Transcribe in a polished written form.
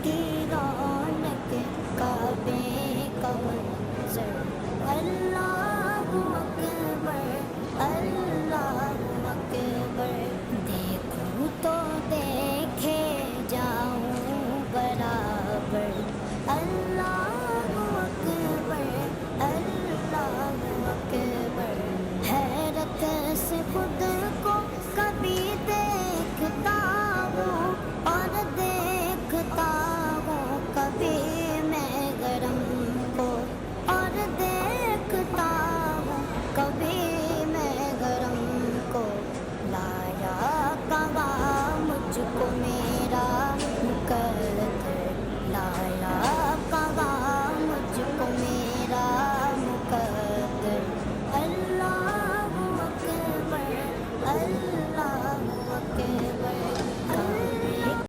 کی رونق کعبے کا منظر، اللہ اکبر اللہ اکبر، دیکھوں تو دیکھے جاؤں برابر، اللہ اکبر اللہ اکبر، حیرت سے خود کو کبھی دیکھتا ہوں اور دیکھتا ہوں کبھی میں گرم کو، اور دیکھتا ہوں کبھی میں گرم کو، لایا کہاں مجھ کو میرا مقدر، لایا